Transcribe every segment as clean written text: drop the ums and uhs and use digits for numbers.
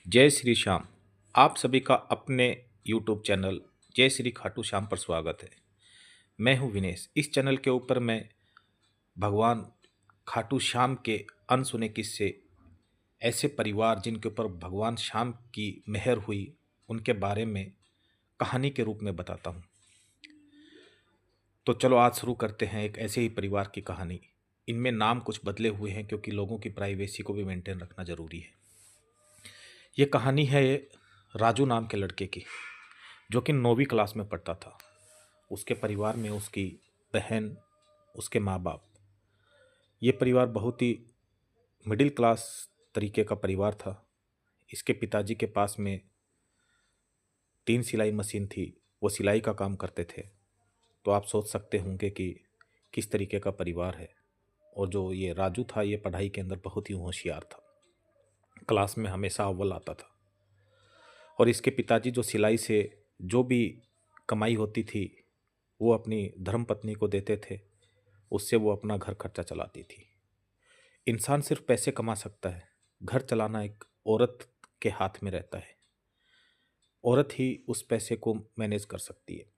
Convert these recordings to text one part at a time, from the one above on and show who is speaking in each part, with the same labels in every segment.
Speaker 1: जय श्री श्याम। आप सभी का अपने YouTube चैनल जय श्री खाटू श्याम पर स्वागत है। मैं हूं विनेश। इस चैनल के ऊपर मैं भगवान खाटू श्याम के अनसुने किस्से, ऐसे परिवार जिनके ऊपर भगवान श्याम की मेहर हुई, उनके बारे में कहानी के रूप में बताता हूं। तो चलो आज शुरू करते हैं एक ऐसे ही परिवार की कहानी। इनमें नाम कुछ बदले हुए हैं क्योंकि लोगों की प्राइवेसी को भी मेंटेन रखना जरूरी है। ये कहानी है राजू नाम के लड़के की, जो कि 9वीं क्लास में पढ़ता था। उसके परिवार में उसकी बहन, उसके माँ बाप, ये परिवार बहुत ही मिडिल क्लास तरीके का परिवार था। इसके पिताजी के पास में 3 सिलाई मशीन थी, वो सिलाई का काम करते थे। तो आप सोच सकते होंगे कि किस तरीके का परिवार है। और जो ये राजू था, ये पढ़ाई के अंदर बहुत ही होशियार था, क्लास में हमेशा अव्वल आता था। और इसके पिताजी जो सिलाई से जो भी कमाई होती थी वो अपनी धर्मपत्नी को देते थे, उससे वो अपना घर खर्चा चलाती थी। इंसान सिर्फ पैसे कमा सकता है, घर चलाना एक औरत के हाथ में रहता है। औरत ही उस पैसे को मैनेज कर सकती है।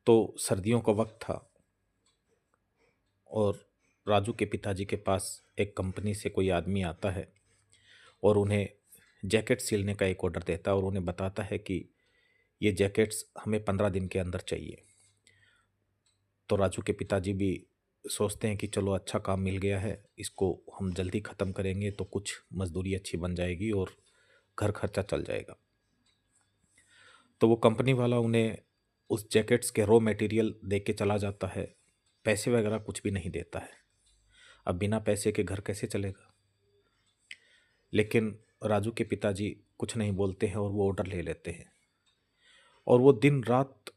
Speaker 1: तो सर्दियों का वक्त था और राजू के पिताजी के पास एक कंपनी से कोई आदमी आता है और उन्हें जैकेट सिलने का एक ऑर्डर देता है और उन्हें बताता है कि ये जैकेट्स हमें 15 दिन के अंदर चाहिए। तो राजू के पिताजी भी सोचते हैं कि चलो अच्छा काम मिल गया है, इसको हम जल्दी ख़त्म करेंगे तो कुछ मजदूरी अच्छी बन जाएगी और घर खर्चा चल जाएगा। तो वो कंपनी वाला उन्हें उस जैकेट्स के रॉ मटेरियल दे के चला जाता है, पैसे वगैरह कुछ भी नहीं देता है। अब बिना पैसे के घर कैसे चलेगा। लेकिन राजू के पिताजी कुछ नहीं बोलते हैं और वो ऑर्डर ले लेते हैं और वो दिन रात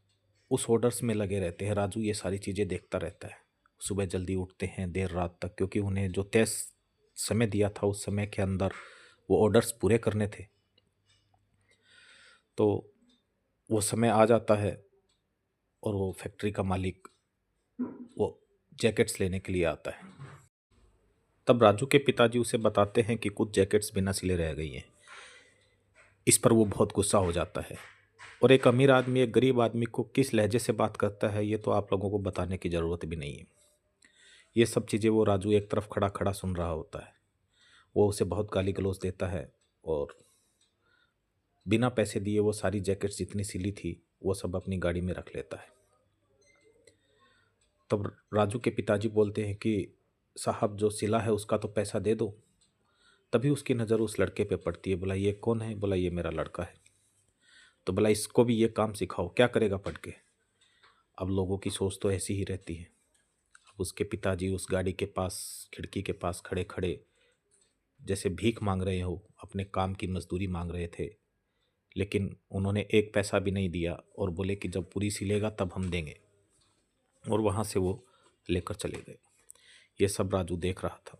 Speaker 1: उस ऑर्डर्स में लगे रहते हैं। राजू ये सारी चीज़ें देखता रहता है। सुबह जल्दी उठते हैं देर रात तक, क्योंकि उन्हें जो तय समय दिया था उस समय के अंदर वो ऑर्डर्स पूरे करने थे। तो वो समय आ जाता है और वो फैक्ट्री का मालिक वो जैकेट्स लेने के लिए आता है। तब राजू के पिताजी उसे बताते हैं कि कुछ जैकेट्स बिना सिले रह गई हैं। इस पर वो बहुत गुस्सा हो जाता है। और एक अमीर आदमी एक गरीब आदमी को किस लहजे से बात करता है ये तो आप लोगों को बताने की ज़रूरत भी नहीं है। ये सब चीज़ें वो राजू एक तरफ खड़ा खड़ा सुन रहा होता है। वो उसे बहुत गाली गलौज देता है और बिना पैसे दिए वो सारी जैकेट्स जितनी सिली थी वो सब अपनी गाड़ी में रख लेता है। तब राजू के पिताजी बोलते हैं कि साहब जो सिला है उसका तो पैसा दे दो। तभी उसकी नज़र उस लड़के पे पड़ती है। बोला ये कौन है? बोला ये मेरा लड़का है। तो बोला इसको भी ये काम सिखाओ, क्या करेगा पढ़ के। अब लोगों की सोच तो ऐसी ही रहती है। अब उसके पिताजी उस गाड़ी के पास, खिड़की के पास खड़े खड़े जैसे भीख मांग रहे हो, अपने काम की मजदूरी मांग रहे थे। लेकिन उन्होंने एक पैसा भी नहीं दिया और बोले कि जब पूरी सिलेगा तब हम देंगे। और वहाँ से वो लेकर चले गए। ये सब राजू देख रहा था।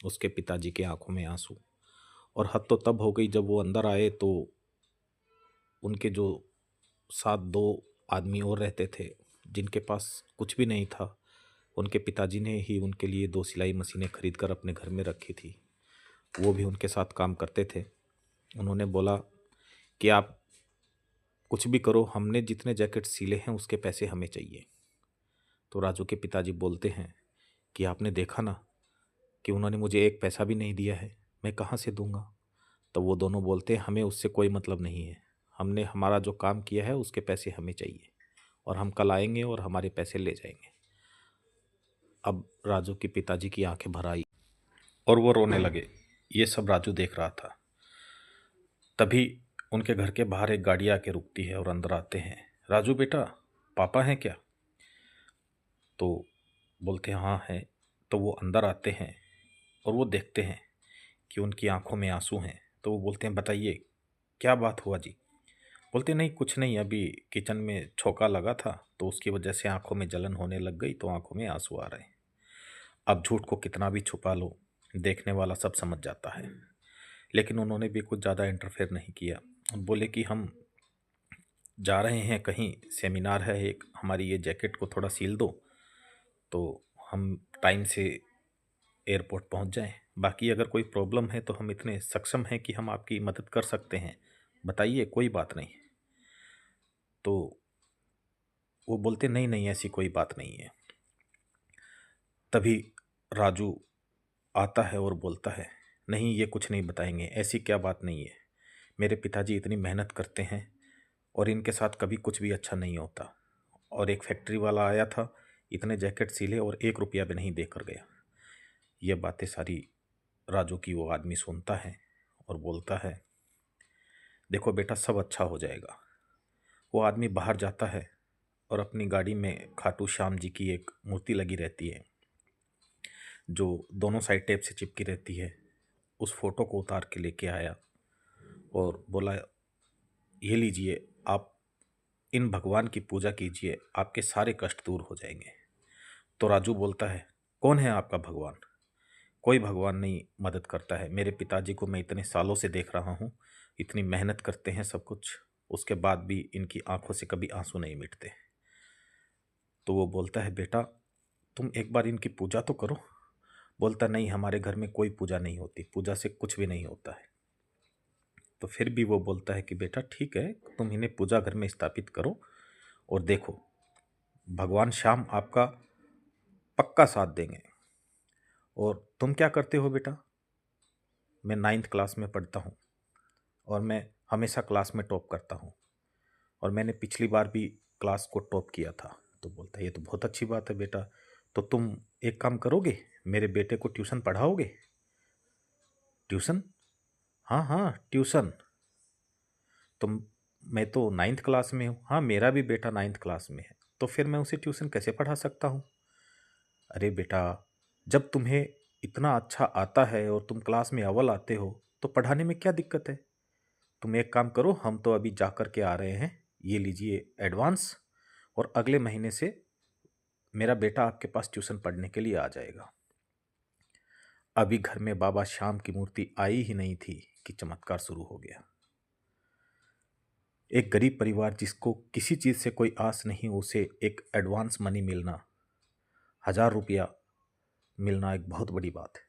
Speaker 1: उसके पिताजी के आंखों में आंसू। और हद तो तब हो गई जब वो अंदर आए तो उनके जो साथ 2 आदमी और रहते थे जिनके पास कुछ भी नहीं था, उनके पिताजी ने ही उनके लिए 2 सिलाई मशीनें खरीद कर अपने घर में रखी थी। वो भी उनके साथ काम करते थे। उन्होंने बोला कि आप कुछ भी करो, हमने जितने जैकेट सिले हैं उसके पैसे हमें चाहिए। तो राजू के पिताजी बोलते हैं कि आपने देखा ना कि उन्होंने मुझे एक पैसा भी नहीं दिया है, मैं कहाँ से दूंगा। तो वो दोनों बोलते हैं हमें उससे कोई मतलब नहीं है, हमने हमारा जो काम किया है उसके पैसे हमें चाहिए और हम कल आएंगे और हमारे पैसे ले जाएंगे। अब राजू के पिताजी की आंखें भर आई और वो रोने लगे। ये सब राजू देख रहा था। तभी उनके घर के बाहर एक गाड़ी आके रुकती है और अंदर आते हैं। राजू बेटा, पापा हैं क्या? तो बोलते हैं हाँ हैं। तो वो अंदर आते हैं और वो देखते हैं कि उनकी आंखों में आंसू हैं। तो वो बोलते हैं बताइए क्या बात हुआ जी? बोलते नहीं कुछ नहीं, अभी किचन में छोका लगा था तो उसकी वजह से आंखों में जलन होने लग गई तो आंखों में आंसू आ रहे हैं। अब झूठ को कितना भी छुपा लो, देखने वाला सब समझ जाता है। लेकिन उन्होंने भी कुछ ज़्यादा इंटरफेयर नहीं किया। बोले कि हम जा रहे हैं कहीं, सेमिनार है एक, हमारी ये जैकेट को थोड़ा सील दो तो हम टाइम से एयरपोर्ट पहुंच जाएं। बाकी अगर कोई प्रॉब्लम है तो हम इतने सक्षम हैं कि हम आपकी मदद कर सकते हैं, बताइए, कोई बात नहीं। तो वो बोलते नहीं नहीं, ऐसी कोई बात नहीं है। तभी राजू आता है और बोलता है, नहीं ये कुछ नहीं बताएंगे, ऐसी क्या बात नहीं है। मेरे पिताजी इतनी मेहनत करते हैं और इनके साथ कभी कुछ भी अच्छा नहीं होता। और एक फैक्ट्री वाला आया था, इतने जैकेट सिले और 1 रुपया भी नहीं देकर गया। ये बातें सारी राजू की वो आदमी सुनता है और बोलता है, देखो बेटा, सब अच्छा हो जाएगा। वो आदमी बाहर जाता है और अपनी गाड़ी में खाटू श्याम जी की एक मूर्ति लगी रहती है जो दोनों साइड टेप से चिपकी रहती है, उस फोटो को उतार के लेके आया और बोला, ये लीजिए, आप इन भगवान की पूजा कीजिए, आपके सारे कष्ट दूर हो जाएंगे। तो राजू बोलता है, कौन है आपका भगवान? कोई भगवान नहीं मदद करता है। मेरे पिताजी को मैं इतने सालों से देख रहा हूँ, इतनी मेहनत करते हैं सब कुछ, उसके बाद भी इनकी आंखों से कभी आंसू नहीं मिटते। तो वो बोलता है, बेटा तुम एक बार इनकी पूजा तो करो। बोलता, नहीं, हमारे घर में कोई पूजा नहीं होती, पूजा से कुछ भी नहीं होता है। तो फिर भी वो बोलता है कि बेटा ठीक है, तुम इन्हें पूजा घर में स्थापित करो और देखो, भगवान श्याम आपका पक्का साथ देंगे। और तुम क्या करते हो बेटा? मैं 9th क्लास में पढ़ता हूँ और मैं हमेशा क्लास में टॉप करता हूँ, और मैंने पिछली बार भी क्लास को टॉप किया था। तो बोलता है, ये तो बहुत अच्छी बात है बेटा, तो तुम एक काम करोगे, मेरे बेटे को ट्यूशन पढ़ाओगे? ट्यूशन? हाँ हाँ, ट्यूशन। तुम, मैं तो 9th क्लास में हूँ। हाँ, मेरा भी बेटा 9th क्लास में है, तो फिर मैं उसे ट्यूशन कैसे पढ़ा सकता हूँ? अरे बेटा, जब तुम्हें इतना अच्छा आता है और तुम क्लास में अव्वल आते हो तो पढ़ाने में क्या दिक्कत है? तुम एक काम करो, हम तो अभी जा कर के आ रहे हैं, ये लीजिए एडवांस, और अगले महीने से मेरा बेटा आपके पास ट्यूशन पढ़ने के लिए आ जाएगा। अभी घर में बाबा श्याम की मूर्ति आई ही नहीं थी कि चमत्कार शुरू हो गया। एक गरीब परिवार जिसको किसी चीज़ से कोई आस नहीं, उसे एक एडवांस मनी मिलना, 1000 रुपया मिलना एक बहुत बड़ी बात है।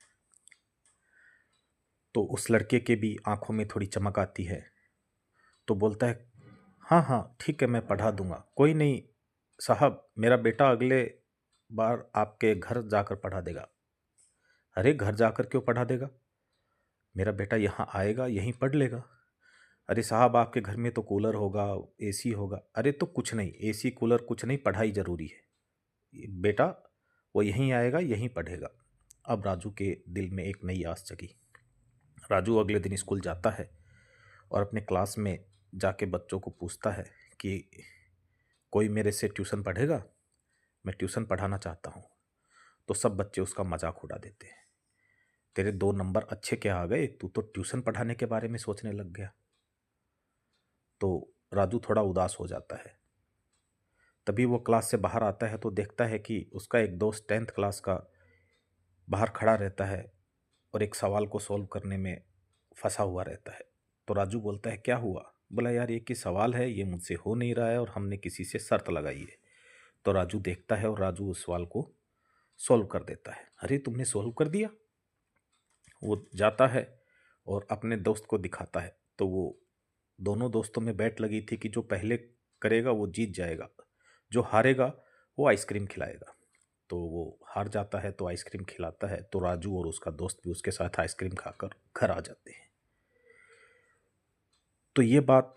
Speaker 1: तो उस लड़के के भी आंखों में थोड़ी चमक आती है। तो बोलता है, हाँ हाँ ठीक है, मैं पढ़ा दूंगा, कोई नहीं साहब, मेरा बेटा अगले बार आपके घर जाकर पढ़ा देगा। अरे घर जाकर क्यों पढ़ा देगा? मेरा बेटा यहाँ आएगा, यहीं पढ़ लेगा। अरे साहब, आपके घर में तो कूलर होगा, एसी होगा। अरे तो कुछ नहीं, एसी कूलर कुछ नहीं, पढ़ाई ज़रूरी है। बेटा वो यहीं आएगा, यहीं पढ़ेगा। अब राजू के दिल में एक नई आस जगी। राजू अगले दिन स्कूल जाता है और अपने क्लास में जाके बच्चों को पूछता है कि कोई मेरे से ट्यूशन पढ़ेगा, मैं ट्यूशन पढ़ाना चाहता हूँ। तो सब बच्चे उसका मजाक उड़ा देते हैं, तेरे 2 नंबर अच्छे क्या आ गए, तू तो ट्यूशन पढ़ाने के बारे में सोचने लग गया। तो राजू थोड़ा उदास हो जाता है। तभी वो क्लास से बाहर आता है तो देखता है कि उसका एक दोस्त 10th क्लास का बाहर खड़ा रहता है और एक सवाल को सॉल्व करने में फंसा हुआ रहता है। तो राजू बोलता है, क्या हुआ? बोला, यार ये कि सवाल है, ये मुझसे हो नहीं रहा है और हमने किसी से शर्त लगाई है। तो राजू देखता है और राजू उस सवाल को सॉल्व कर देता है। अरे तुमने सॉल्व कर दिया? वो जाता है और अपने दोस्त को दिखाता है। तो वो दोनों दोस्तों में बैट लगी थी कि जो पहले करेगा वो जीत जाएगा, जो हारेगा वो आइसक्रीम खिलाएगा। तो वो हार जाता है तो आइसक्रीम खिलाता है। तो राजू और उसका दोस्त भी उसके साथ आइसक्रीम खाकर घर आ जाते हैं। तो ये बात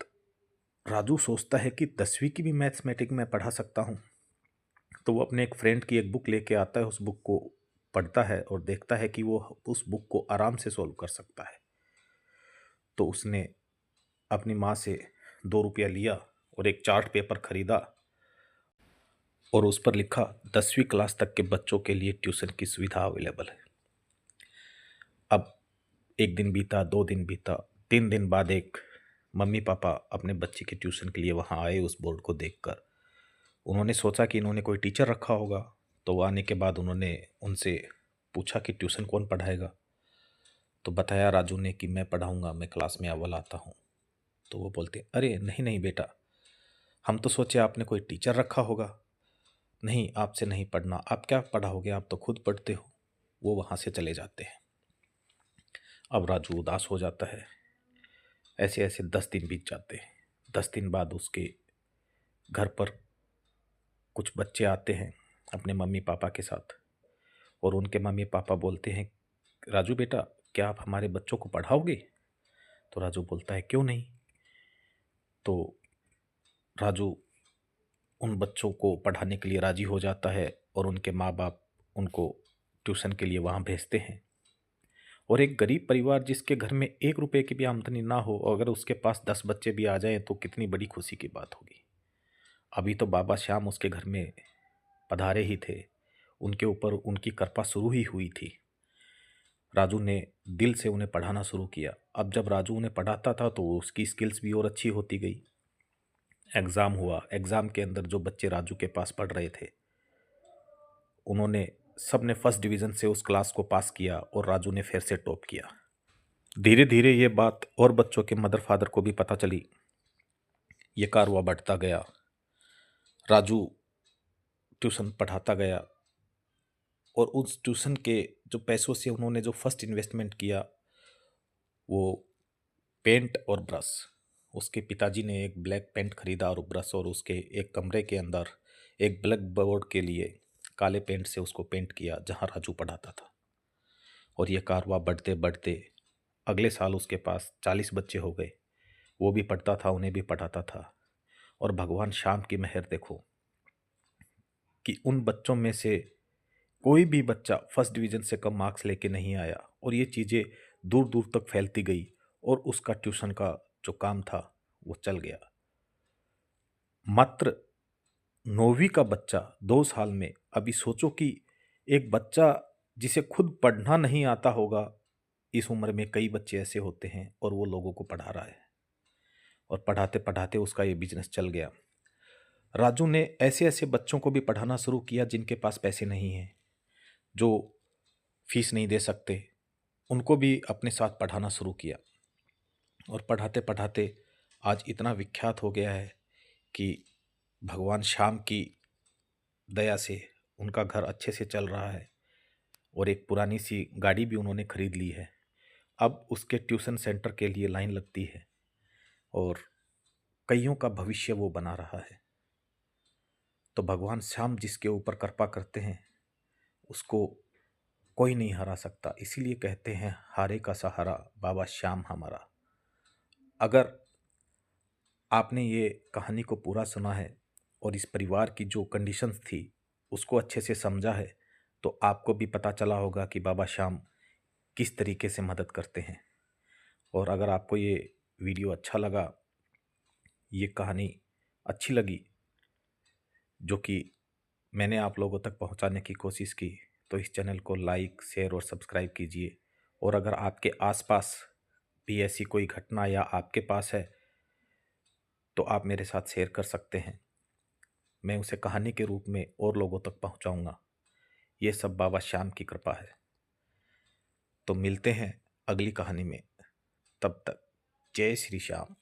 Speaker 1: राजू सोचता है कि 10वीं की भी मैथमेटिक्स में पढ़ा सकता हूँ। तो वो अपने एक फ्रेंड की एक बुक लेके आता है, उस बुक को पढ़ता है और देखता है कि वो उस बुक को आराम से सॉल्व कर सकता है। तो उसने अपनी माँ से 2 रुपया लिया और एक चार्ट पेपर खरीदा और उस पर लिखा, 10वीं क्लास तक के बच्चों के लिए ट्यूशन की सुविधा अवेलेबल है। अब 1 दिन बीता, 2 दिन बीता, 3 दिन बाद एक मम्मी पापा अपने बच्चे के ट्यूशन के लिए वहाँ आए। उस बोर्ड को देखकर उन्होंने सोचा कि इन्होंने कोई टीचर रखा होगा। तो वो आने के बाद उन्होंने उनसे पूछा कि ट्यूशन कौन पढ़ाएगा। तो बताया राजू ने कि मैं पढ़ाऊँगा, मैं क्लास में अव्वल आता हूँ। तो वो बोलते, अरे नहीं नहीं बेटा, हम तो सोचे आपने कोई टीचर रखा होगा। नहीं, आपसे नहीं पढ़ना, आप क्या पढ़ाओगे, आप तो खुद पढ़ते हो। वो वहाँ से चले जाते हैं। अब राजू उदास हो जाता है। ऐसे ऐसे 10 दिन बीत जाते हैं। 10 दिन बाद उसके घर पर कुछ बच्चे आते हैं अपने मम्मी पापा के साथ, और उनके मम्मी पापा बोलते हैं, राजू बेटा, क्या आप हमारे बच्चों को पढ़ाओगे? तो राजू बोलता है, क्यों नहीं। तो राजू उन बच्चों को पढ़ाने के लिए राजी हो जाता है, और उनके माँ बाप उनको ट्यूशन के लिए वहाँ भेजते हैं। और एक गरीब परिवार जिसके घर में 1 रुपए की भी आमदनी ना हो, और अगर उसके पास 10 बच्चे भी आ जाएं तो कितनी बड़ी खुशी की बात होगी। अभी तो बाबा श्याम उसके घर में पधारे ही थे, उनके ऊपर उनकी कृपा शुरू ही हुई थी। राजू ने दिल से उन्हें पढ़ाना शुरू किया। अब जब राजू उन्हें पढ़ाता था तो उसकी स्किल्स भी और अच्छी होती गई। एग्ज़ाम हुआ। एग्ज़ाम के अंदर जो बच्चे राजू के पास पढ़ रहे थे, उन्होंने सब ने फर्स्ट डिवीज़न से उस क्लास को पास किया, और राजू ने फिर से टॉप किया। धीरे धीरे ये बात और बच्चों के मदर फादर को भी पता चली। ये कारवा बढ़ता गया। राजू ट्यूशन पढ़ाता गया, और उस ट्यूशन के जो पैसों से उन्होंने जो फर्स्ट इन्वेस्टमेंट किया, वो पेंट और ब्रश। उसके पिताजी ने एक ब्लैक पेंट खरीदा और ब्रश, और उसके एक कमरे के अंदर एक ब्लैक बोर्ड के लिए काले पेंट से उसको पेंट किया जहां राजू पढ़ाता था। और ये कारवा बढ़ते बढ़ते अगले साल उसके पास 40 बच्चे हो गए। वो भी पढ़ता था, उन्हें भी पढ़ाता था। और भगवान श्याम की मेहर देखो कि उन बच्चों में से कोई भी बच्चा फर्स्ट डिवीज़न से कम मार्क्स लेके नहीं आया, और ये चीज़ें दूर दूर तक फैलती गई, और उसका ट्यूशन का जो काम था वो चल गया। मात्र 9वीं का बच्चा 2 साल में, अभी सोचो कि एक बच्चा जिसे खुद पढ़ना नहीं आता होगा, इस उम्र में कई बच्चे ऐसे होते हैं, और वो लोगों को पढ़ा रहा है, और पढ़ाते पढ़ाते उसका ये बिजनेस चल गया। राजू ने ऐसे ऐसे बच्चों को भी पढ़ाना शुरू किया जिनके पास पैसे नहीं हैं, जो फीस नहीं दे सकते, उनको भी अपने साथ पढ़ाना शुरू किया। और पढ़ाते पढ़ाते आज इतना विख्यात हो गया है कि भगवान श्याम की दया से उनका घर अच्छे से चल रहा है, और एक पुरानी सी गाड़ी भी उन्होंने खरीद ली है। अब उसके ट्यूशन सेंटर के लिए लाइन लगती है, और कईयों का भविष्य वो बना रहा है। तो भगवान श्याम जिसके ऊपर कृपा करते हैं, उसको कोई नहीं हरा सकता। इसीलिए कहते हैं, हारे का सहारा बाबा श्याम हमारा। अगर आपने ये कहानी को पूरा सुना है, और इस परिवार की जो कंडीशंस थी उसको अच्छे से समझा है, तो आपको भी पता चला होगा कि बाबा श्याम किस तरीके से मदद करते हैं। और अगर आपको ये वीडियो अच्छा लगा, ये कहानी अच्छी लगी, जो कि मैंने आप लोगों तक पहुंचाने की कोशिश की, तो इस चैनल को लाइक, शेयर और सब्सक्राइब कीजिए। और अगर आपके आसपास भी ऐसी कोई घटना या आपके पास है, तो आप मेरे साथ शेयर कर सकते हैं। मैं उसे कहानी के रूप में और लोगों तक पहुंचाऊंगा। ये सब बाबा श्याम की कृपा है। तो मिलते हैं अगली कहानी में। तब तक जय श्री श्याम।